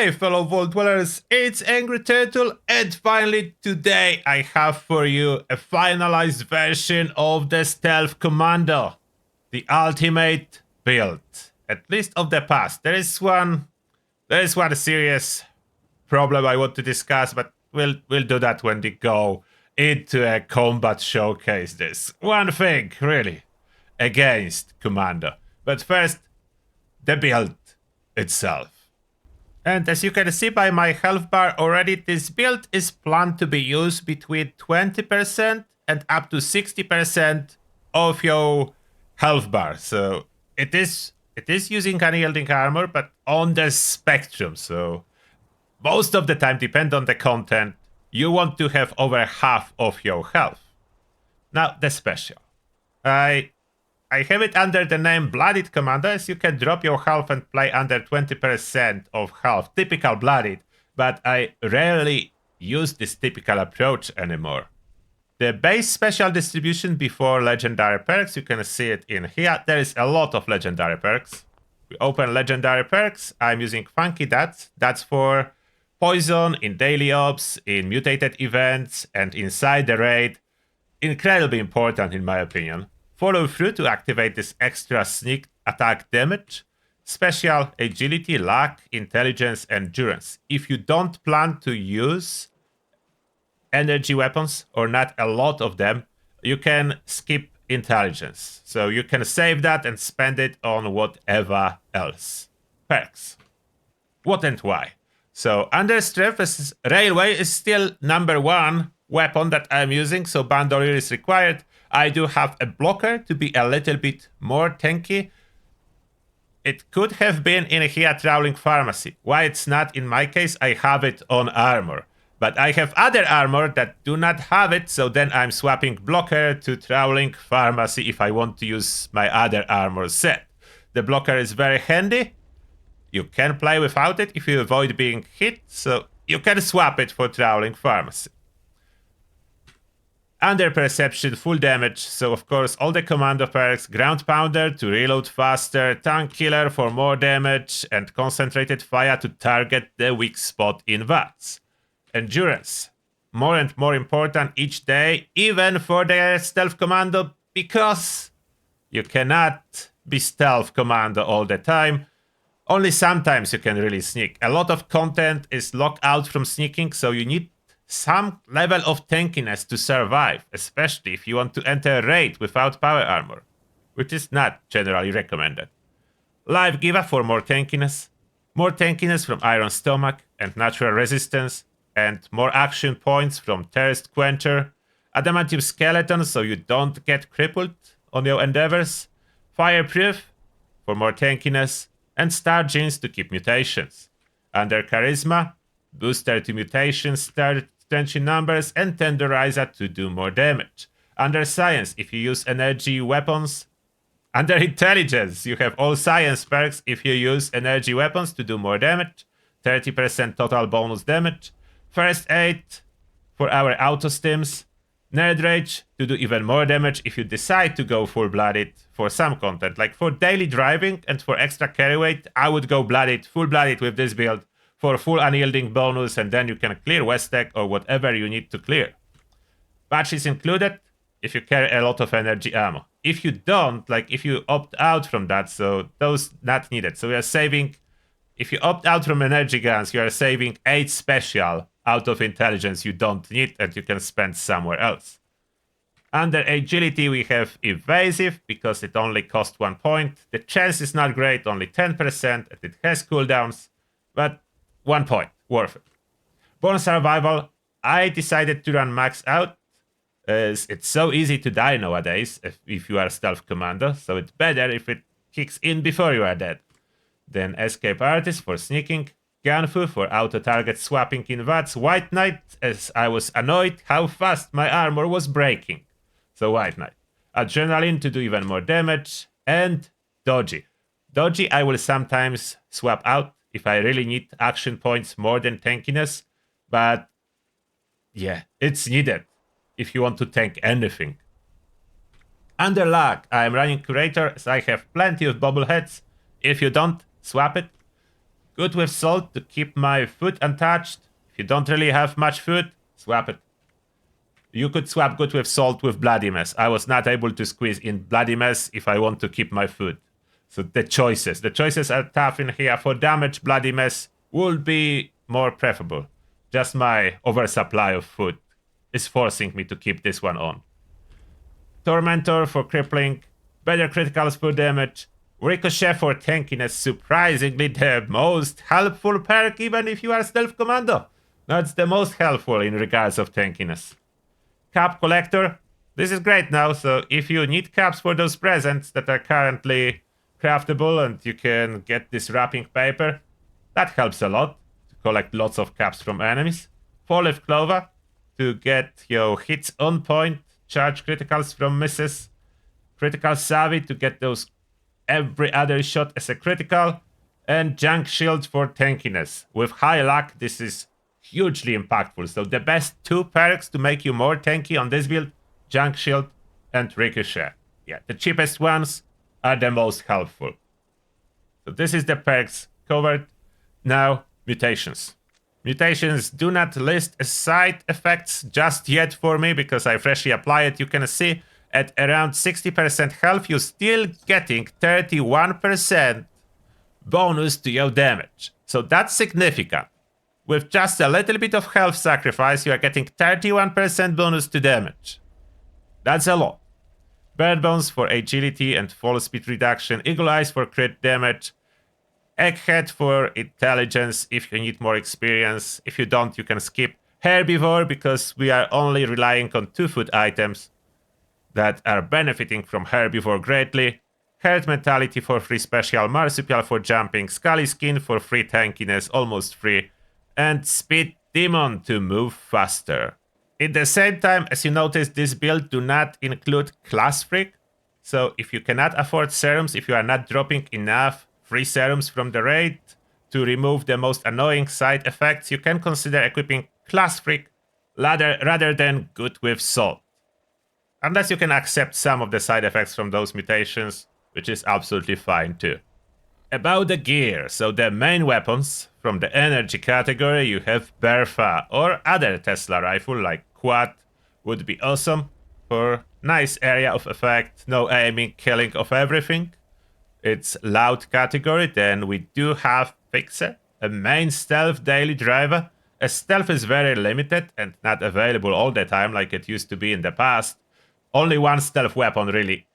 Hey fellow Vault Dwellers, it's Angry Turtle, and finally today I have for you a finalized version of the Stealth Commando. The ultimate build, at least of the past. There is one serious problem I want to discuss, but we'll do that when we go into a combat showcase. This one thing, really, against Commando. But first, the build itself. And as you can see by my health bar already, this build is planned to be used between 20% and up to 60% of your health bar. So it is using unyielding armor, but on the spectrum. So most of the time, depend on the content, you want to have over half of your health. Now the special. I have it under the name Blooded Commando, as you can drop your health and play under 20% of health, typical Blooded, but I rarely use this typical approach anymore. The base special distribution before legendary perks, you can see it in here. There is a lot of legendary perks. We open legendary perks. I'm using Funky Dots. That's for poison in daily ops, in mutated events, and inside the raid. Incredibly important in my opinion. Follow through to activate this extra sneak attack damage. Special agility, luck, intelligence, endurance. If you don't plan to use energy weapons or not a lot of them, you can skip intelligence. So you can save that and spend it on whatever else. Perks. What and why? So under strength, railway is still #1 weapon that I'm using, so bandolier is required. I do have a blocker to be a little bit more tanky. It could have been in here Trawling Pharmacy. Why it's not in my case, I have it on armor. But I have other armor that do not have it, so then I'm swapping blocker to Trawling Pharmacy if I want to use my other armor set. The blocker is very handy. You can play without it if you avoid being hit, so you can swap it for Trawling Pharmacy. Under perception, full damage, so of course all the commando perks, ground pounder to reload faster, tank killer for more damage, and concentrated fire to target the weak spot in VATS. Endurance, more and more important each day, even for the stealth commando, because you cannot be stealth commando all the time. Only sometimes you can really sneak. A lot of content is locked out from sneaking, so you need some level of tankiness to survive, especially if you want to enter a raid without power armor, which is not generally recommended. Life Giver for more tankiness from Iron Stomach and Natural Resistance, and more action points from Thirst Quencher. Adamantium Skeleton so you don't get crippled on your endeavors. Fireproof for more tankiness, and Star Genes to keep mutations. Under Charisma, booster to mutations, strength in numbers, and Tenderizer to do more damage. Under Science, if you use energy weapons. Under Intelligence, you have all science perks if you use energy weapons to do more damage. 30% total bonus damage. First Aid for our auto stims. Nerd Rage to do even more damage if you decide to go full-blooded for some content. Like for daily driving and for extra carry weight, I would go full-blooded with this build for full unyielding bonus, and then you can clear Westec or whatever you need to clear. Patch is included if you carry a lot of energy ammo. If you don't, like if you opt out from that, so those not needed. So we are saving, if you opt out from energy guns, you are saving 8 special out of intelligence you don't need and you can spend somewhere else. Under agility we have evasive because it only costs 1 point. The chance is not great, only 10%, and it has cooldowns, but 1 point, worth it. Born Survival, I decided to run max out, as it's so easy to die nowadays if you are stealth commando, so it's better if it kicks in before you are dead. Then Escape Artist for sneaking, Ganfu for auto-target swapping in VATS, White Knight, as I was annoyed how fast my armor was breaking. So White Knight. Adrenaline to do even more damage, and Dodgy. Dodgy I will sometimes swap out if I really need action points more than tankiness, but yeah, it's needed if you want to tank anything. Under luck, I am running Curator, as I have plenty of bobbleheads. If you don't, swap it. Good with salt to keep my food untouched. If you don't really have much food, swap it. You could swap good with salt with bloody mess. I was not able to squeeze in bloody mess if I want to keep my food. So the choices are tough in here. For damage, bloody mess would be more preferable. Just my oversupply of food is forcing me to keep this one on. Tormentor for crippling, better criticals for damage, Ricochet for tankiness, surprisingly the most helpful perk even if you are Stealth Commando. That's the most helpful in regards of tankiness. Cap Collector, this is great now, so if you need caps for those presents that are currently craftable and you can get this wrapping paper, that helps a lot to collect lots of caps from enemies. Four-Leaf Clover to get your hits on point, charge criticals from misses. Critical Savvy to get those every other shot as a critical. And Junk Shield for tankiness. With high luck, this is hugely impactful. So the best two perks to make you more tanky on this build, Junk Shield and Ricochet. Yeah, the cheapest ones are the most helpful. So this is the perks covered. Now, Mutations. Mutations do not list as side effects just yet for me because I freshly apply it. You can see at around 60% health, you're still getting 31% bonus to your damage. So that's significant. With just a little bit of health sacrifice, you are getting 31% bonus to damage. That's a lot. Bird Bones for agility and fall speed reduction, Eagle Eyes for crit damage, Egghead for intelligence if you need more experience. If you don't, you can skip Herbivore because we are only relying on 2 food items that are benefiting from Herbivore greatly. Herd Mentality for free special, Marsupial for jumping, Scully Skin for free tankiness, almost free, and Speed Demon to move faster. At the same time, as you notice, this build do not include Class Freak. So if you cannot afford serums, if you are not dropping enough free serums from the raid to remove the most annoying side effects, you can consider equipping Class Freak rather than Good with Salt. Unless you can accept some of the side effects from those mutations, which is absolutely fine too. About the gear, so the main weapons from the energy category, you have Bertha or other Tesla rifle like Quad would be awesome for nice area of effect, no aiming, killing of everything. It's loud category, then we do have Fixer, a main stealth daily driver. As stealth is very limited and not available all the time like it used to be in the past. Only one stealth weapon really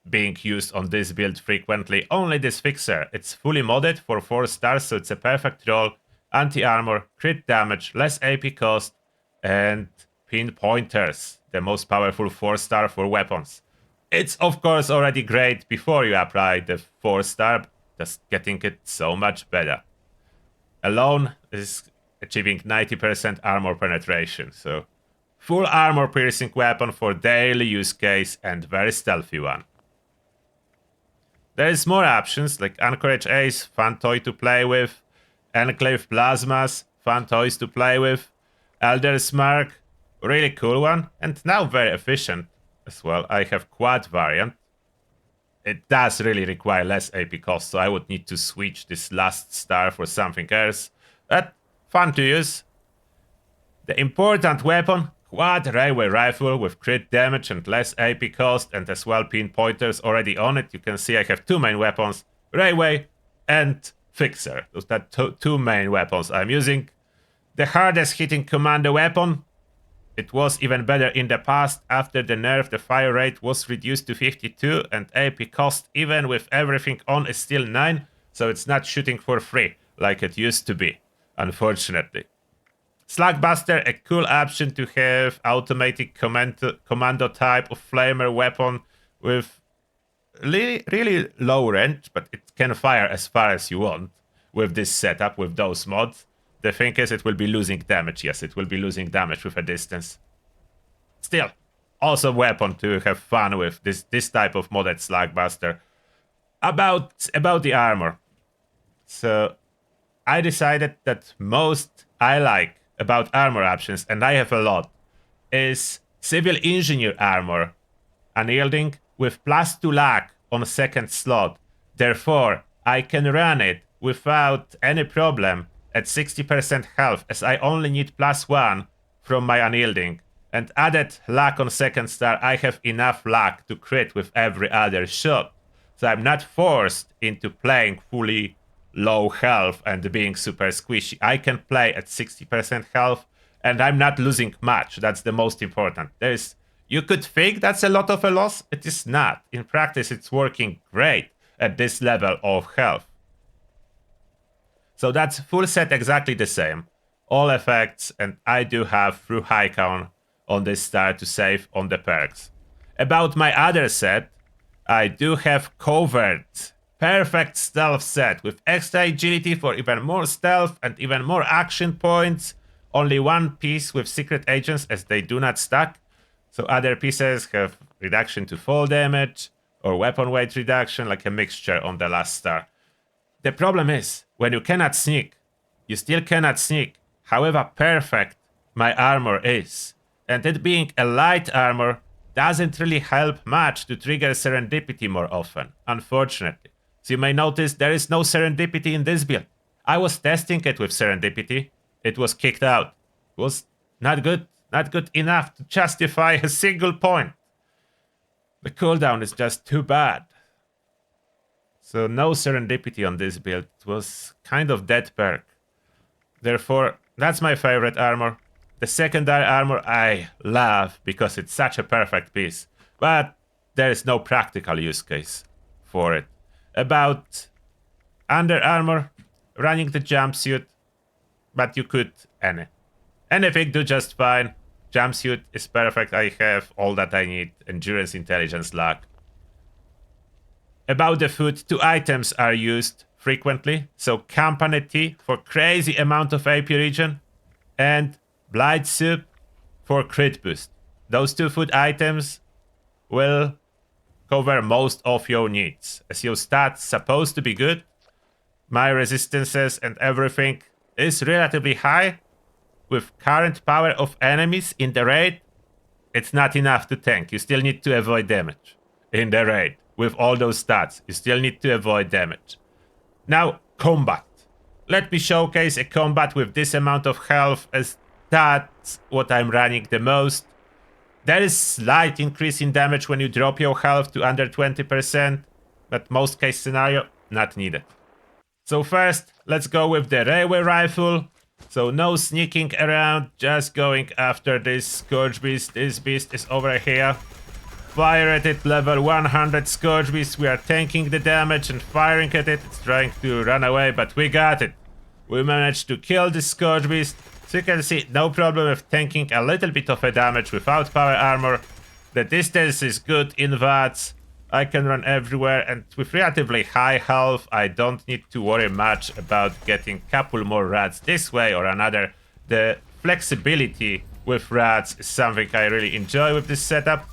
being used on this build frequently, only this Fixer. It's fully modded for 4 stars, so it's a perfect roll. Anti-armor, crit damage, less AP cost, and pinpointers, the most powerful 4-star for weapons. It's of course already great before you apply the 4-star, just getting it so much better. Alone is achieving 90% armor penetration, so full armor piercing weapon for daily use case and very stealthy one. There is more options like Anchorage Ace, fun toy to play with, Enclave Plasmas, fun toys to play with, Elder's Mark, really cool one, and now very efficient as well. I have Quad variant. It does really require less AP cost, so I would need to switch this last star for something else. But fun to use. The important weapon, Quad Railway Rifle with crit damage and less AP cost, and as well pinpointers already on it. You can see I have 2 main weapons, Railway and Fixer. Those are 2 main weapons I'm using. The hardest hitting Commando weapon. It was even better in the past. After the nerf, the fire rate was reduced to 52 and AP cost even with everything on is still 9, so it's not shooting for free like it used to be, unfortunately. Slugbuster, a cool option to have automatic commando type of flamer weapon with really low range, but it can fire as far as you want with this setup, with those mods. The thing is, it will be losing damage. Yes, it will be losing damage with a distance. Still, awesome weapon to have fun with, this type of modded Slugbuster. About the armor. So, I decided that most I like about armor options, and I have a lot, is Civil Engineer armor. Unyielding with +2 luck on 2nd slot. Therefore, I can run it without any problem at 60% health, as I only need +1 from my unyielding. And added luck on second star, I have enough luck to crit with every other shot. So I'm not forced into playing fully low health and being super squishy. I can play at 60% health and I'm not losing much. That's the most important. You could think that's a lot of a loss. It is not. In practice, it's working great at this level of health. So that's full set exactly the same. All effects, and I do have through high count on this star to save on the perks. About my other set, I do have covered perfect stealth set with extra agility for even more stealth and even more action points. Only one piece with secret agents as they do not stack. So other pieces have reduction to fall damage or weapon weight reduction, like a mixture on the last star. The problem is, when you cannot sneak, you still cannot sneak, however perfect my armor is. And it being a light armor doesn't really help much to trigger serendipity more often, unfortunately. So you may notice there is no serendipity in this build. I was testing it with serendipity. It was kicked out. It was not good enough to justify a single point. The cooldown is just too bad. So no serendipity on this build. It was kind of dead perk. Therefore, that's my favorite armor. The secondary armor I love because it's such a perfect piece. But there is no practical use case for it. About under armor, running the jumpsuit, but you could anything do just fine. Jumpsuit is perfect. I have all that I need. Endurance, intelligence, luck. About the food, 2 items are used frequently. So company tea for crazy amount of AP regen and blight soup for crit boost. Those 2 food items will cover most of your needs. As your stats supposed to be good, my resistances and everything is relatively high. With current power of enemies in the raid, it's not enough to tank. You still need to avoid damage in the raid. With all those stats, you still need to avoid damage. Now, combat. Let me showcase a combat with this amount of health, as that's what I'm running the most. There is slight increase in damage when you drop your health to under 20%, but most case scenario, not needed. So first, let's go with the railway rifle. So no sneaking around, just going after this Scourge Beast. This beast is over here. Fire at it, level 100 Scourge Beast. We are tanking the damage and firing at it. It's trying to run away, but we got it. We managed to kill the Scourge Beast. So you can see, no problem with tanking a little bit of a damage without power armor. The distance is good in VATS. I can run everywhere, and with relatively high health, I don't need to worry much about getting a couple more rats this way or another. The flexibility with rats is something I really enjoy with this setup.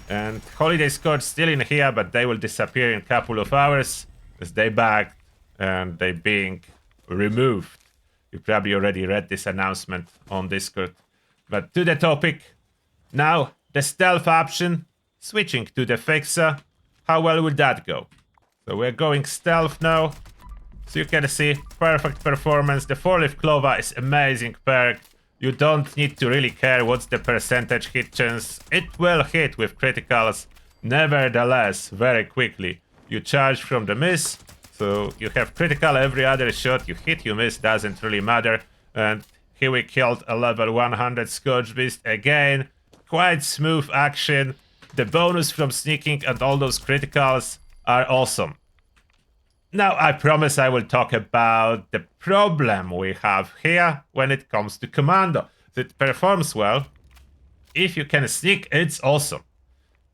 And Holiday Scourge still in here, but they will disappear in a couple of hours as they bagged and they being removed. You probably already read this announcement on Discord. But to the topic, now the stealth option, switching to the Fixer. How well will that go? So we're going stealth now. So you can see, perfect performance. The 4-leaf clover is amazing perk. You don't need to really care what's the percentage hit chance. It will hit with criticals. Nevertheless, very quickly. You charge from the miss. So you have critical every other shot. You hit, you miss, doesn't really matter. And here we killed a level 100 Scourge Beast again. Quite smooth action. The bonus from sneaking and all those criticals are awesome. Now I promise I will talk about the problem we have here when it comes to Commando. It performs well. If you can sneak, it's awesome.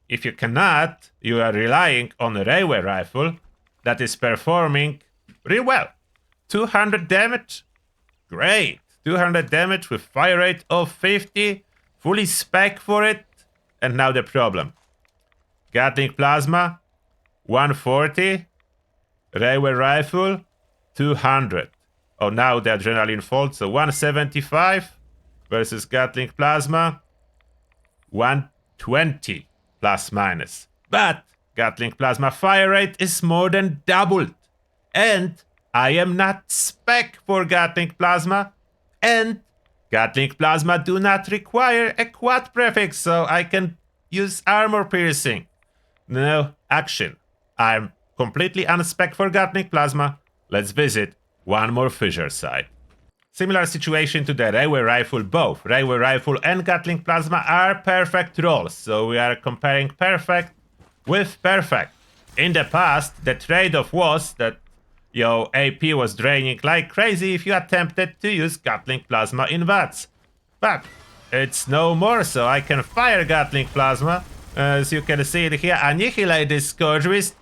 If you cannot, you are relying on a railway rifle that is performing real well. 200 damage? Great. 200 damage with fire rate of 50. Fully spec for it. And now the problem. Gatling Plasma, 140. Railway Rifle, 200. Oh, now the Adrenaline Fault, so 175 versus Gatling Plasma, 120 plus minus. But Gatling Plasma fire rate is more than doubled. And I am not spec for Gatling Plasma, and Gatling Plasma do not require a quad prefix, so I can use armor piercing. No, action. I'm completely unspec for Gatling Plasma. Let's visit one more fissure site. Similar situation to the railway rifle, both railway rifle and Gatling Plasma are perfect rolls, so we are comparing perfect with perfect. In the past, the trade-off was that your AP was draining like crazy if you attempted to use Gatling Plasma in VATS. But it's no more, so I can fire Gatling Plasma. As you can see it here, annihilate this Scourge with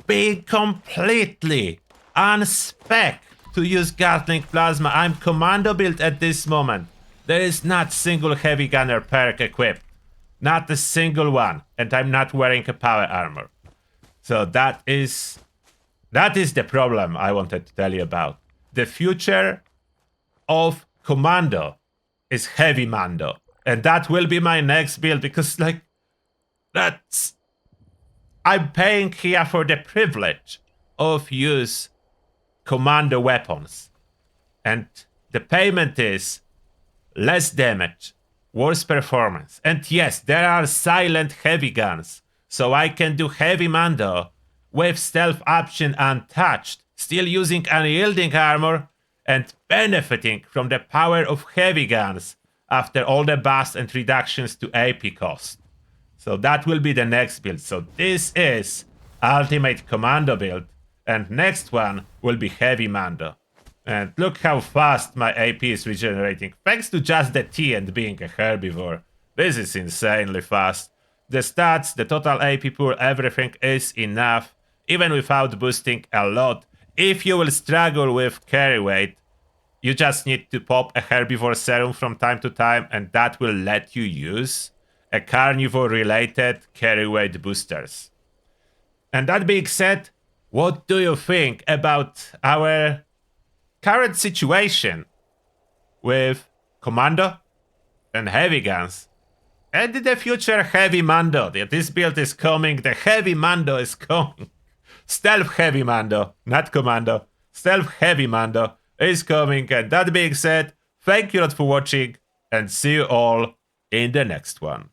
being completely unspec to use Gatling Plasma. I'm Commando built at this moment. There is not single heavy gunner perk equipped. Not a single one. And I'm not wearing a power armor. So that is the problem I wanted to tell you about. The future of Commando is heavy Mando. And that will be my next build because I'm paying here for the privilege of use Commando weapons. And the payment is less damage, worse performance. And yes, there are silent heavy guns. So I can do heavy Mando with stealth option untouched, still using unyielding armor and benefiting from the power of heavy guns after all the buffs and reductions to AP cost. So that will be the next build. So this is Ultimate Commando build. And next one will be Heavy Mando. And look how fast my AP is regenerating. Thanks to just the T and being a herbivore. This is insanely fast. The stats, the total AP pool, everything is enough. Even without boosting a lot. If you will struggle with carry weight, you just need to pop a herbivore serum from time to time. And that will let you use a carnivore-related carry weight boosters. And that being said, what do you think about our current situation with Commando and heavy guns? And in the future, heavy Mando. This build is coming. The heavy Mando is coming. Stealth heavy Mando, not Commando. Stealth heavy Mando is coming. And that being said, thank you a lot for watching and see you all in the next one.